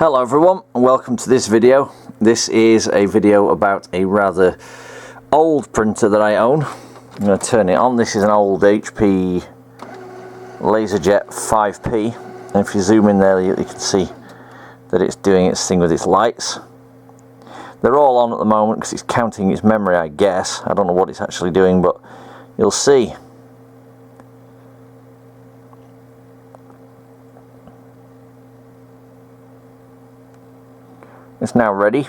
Hello everyone and welcome to this video. This is a video about a rather old printer that I own. I'm going to turn it on. This is an old HP laserjet 5P, and if you zoom in there you can see that it's doing its thing with its lights. They're all on at the moment because it's counting its memory, I guess. I don't know what it's actually doing, but you'll see. It's now ready,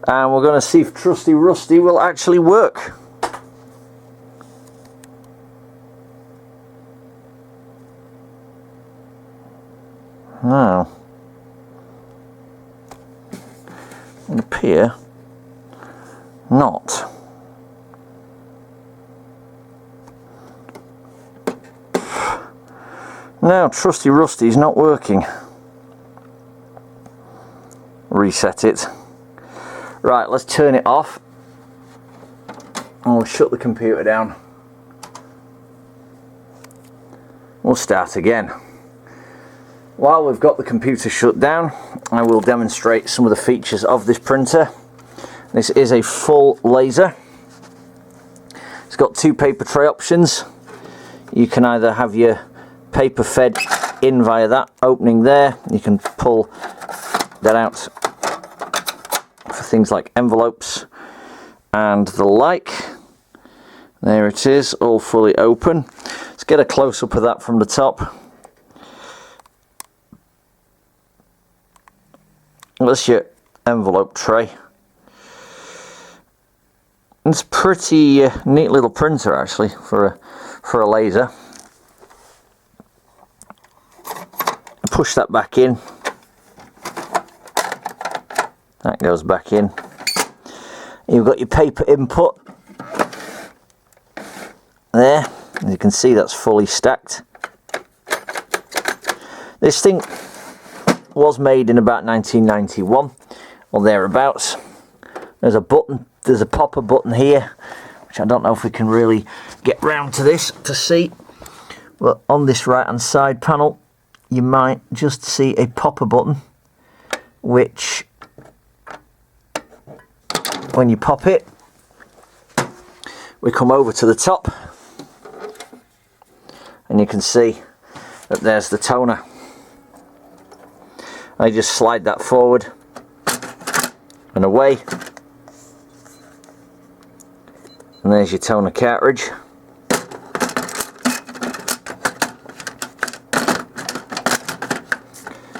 and we're going to see if Trusty Rusty will actually work. Now, it would appear not. Now Trusty Rusty's not working. Reset it. Right, let's turn it off and we'll shut the computer down. We'll start again. While we've got the computer shut down, I will demonstrate some of the features of this printer. This is a full laser. It's got two paper tray options. You can either have your paper fed in via that opening there. You can pull that out for things like envelopes and the like. There it is, all fully open. Let's get a close-up of that from the top. That's your envelope tray. It's a pretty neat little printer actually for a laser. Push that back in. That goes back in. You've got your paper input there. As you can see, that's fully stacked. This thing was made in about 1991 or thereabouts. There's a button, there's a popper button here, which I don't know if we can really get round to this to see, but on this right hand side panel you might just see a popper button, which when you pop it, we come over to the top and you can see that there's the toner. I just slide that forward and away, and there's your toner cartridge.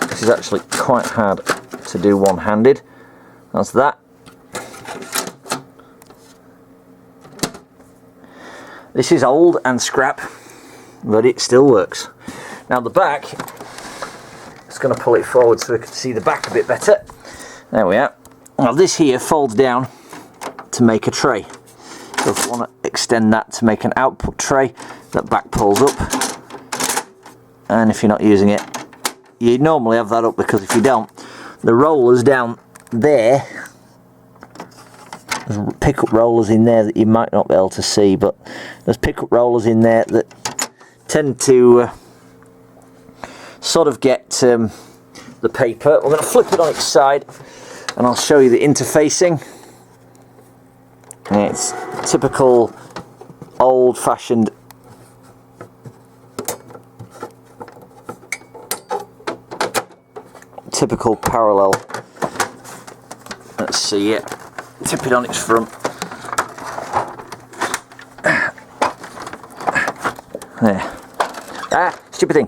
This is actually quite hard to do one-handed. That's that. This is old and scrap, but it still works. Now the back, just going to pull it forward so we can see the back a bit better. There we are. Now this here folds down to make a tray. So if you want to extend that to make an output tray, that back pulls up. And if you're not using it, you normally have that up, because if you don't, the rollers down there, there's pickup rollers in there that you might not be able to see, but there's pickup rollers in there that tend to sort of get the paper. We're going to flip it on its side and I'll show you the interfacing. And it's typical old-fashioned parallel. Let's see it. Tip it on its front. There. Ah, stupid thing.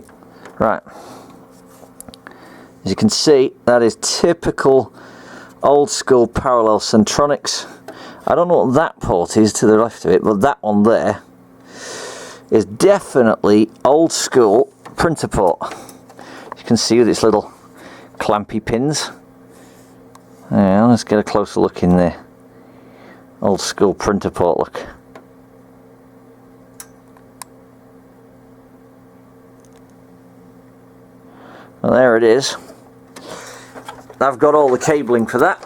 Right. As you can see, that is typical old school parallel sentronics. I don't know what that port is to the left of it, but that one there is definitely old school printer port. You can see with its little clampy pins. Yeah, let's get a closer look in there. Old school printer port look. Well, there it is. I've got all the cabling for that.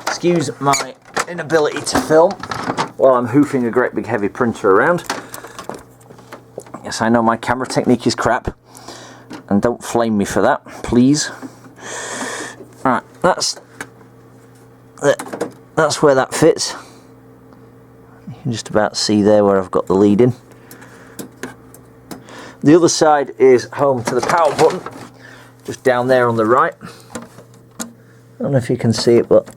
Excuse my inability to film while I'm hoofing a great big heavy printer around. Yes, I know my camera technique is crap, and don't flame me for that, please. Right, that's where that fits. You can just about see there where I've got the lead in. The other side is home to the power button, just down there on the right. I don't know if you can see it, but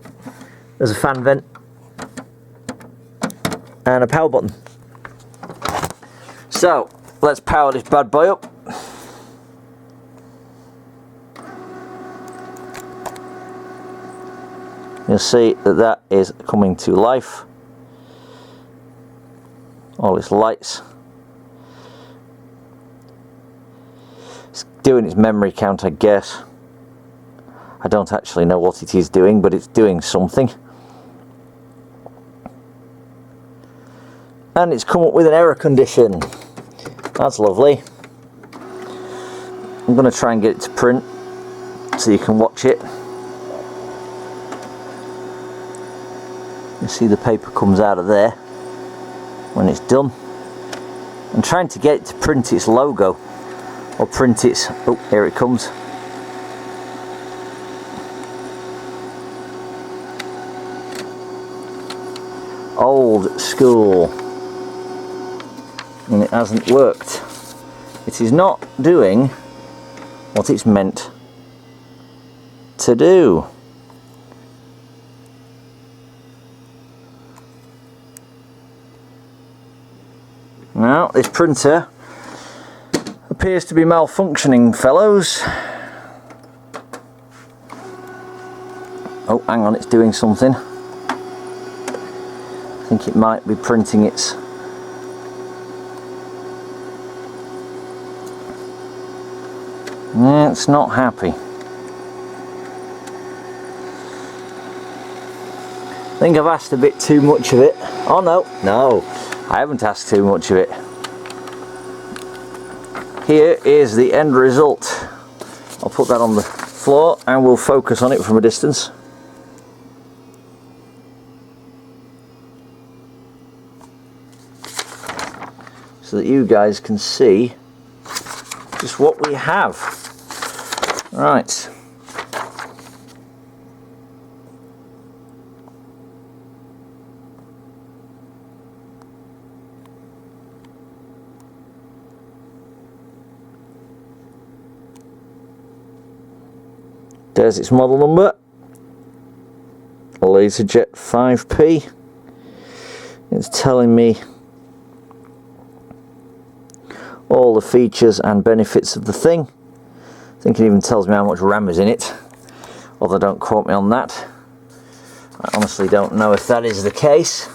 there's a fan vent and a power button. So let's power this bad boy up. You'll see that that is coming to life. All its lights. It's doing its memory count, I guess. I don't actually know what it is doing, but it's doing something. And it's come up with an error condition. That's lovely. I'm going to try and get it to print so you can watch it. You see the paper comes out of there when it's done. I'm trying to get it to print its logo, or print its, oh, here it comes. Old school. And it hasn't worked. It is not doing what it's meant to do. Now, this printer appears to be malfunctioning, fellows. Oh, hang on, it's doing something. I think it might be printing its... Yeah, it's not happy. I think I've asked a bit too much of it. Oh no, no, I haven't asked too much of it. Here is the end result. I'll put that on the floor and we'll focus on it from a distance. So that you guys can see just what we have. Right. There's its model number, laserjet 5P. It's telling me all the features and benefits of the thing. I think it even tells me how much RAM is in it, although don't quote me on that. I honestly don't know if that is the case.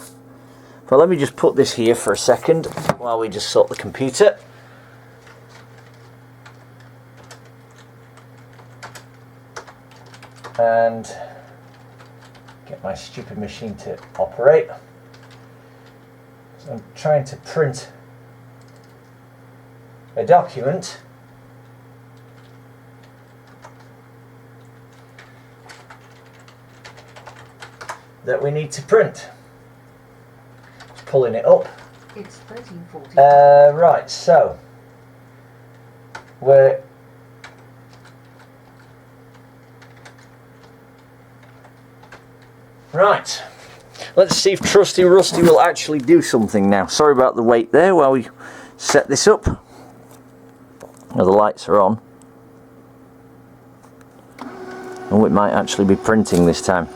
But let me just put this here for a second while we just sort the computer. And get my stupid machine to operate. So I'm trying to print a document that we need to print. Just pulling it up. It's 13:40. Right, so we're right. Let's see if Trusty Rusty will actually do something now. Sorry about the wait there while we set this up. Now the lights are on. Oh, it might actually be printing this time.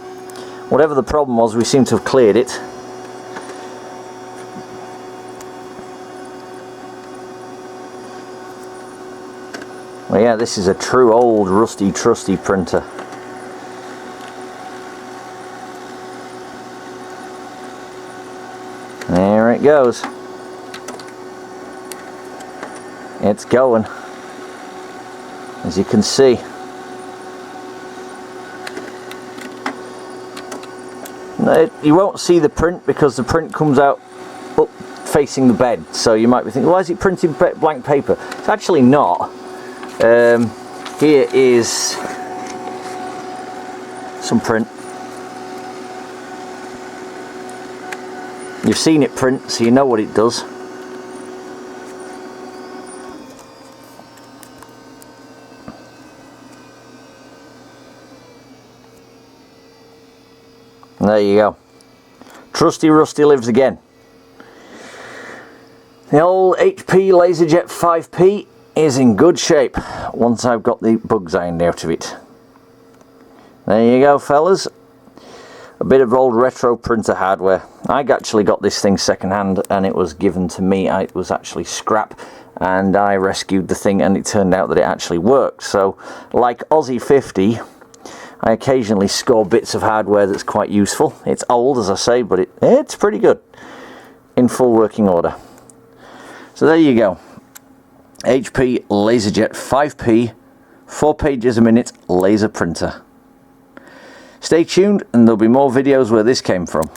Whatever the problem was, we seem to have cleared it. Well, yeah, this is a true old rusty trusty printer. There it goes. It's going, as you can see. You won't see the print because the print comes out up facing the bed, so you might be thinking, why is it printing blank paper? It's actually not. Here is some print. You've seen it print, so you know what it does. There you go. Trusty Rusty lives again. The old HP laserjet 5P is in good shape once I've got the bugs ironed out of it. There you go, fellas. A bit of old retro printer hardware. I actually got this thing second hand and it was given to me. It was actually scrap and I rescued the thing and it turned out that it actually worked. So like Aussie 50, I occasionally score bits of hardware that's quite useful. It's old, as I say, but it's pretty good. In full working order. So there you go. HP laserjet 5P 4 pages a minute laser printer. Stay tuned and there'll be more videos where this came from.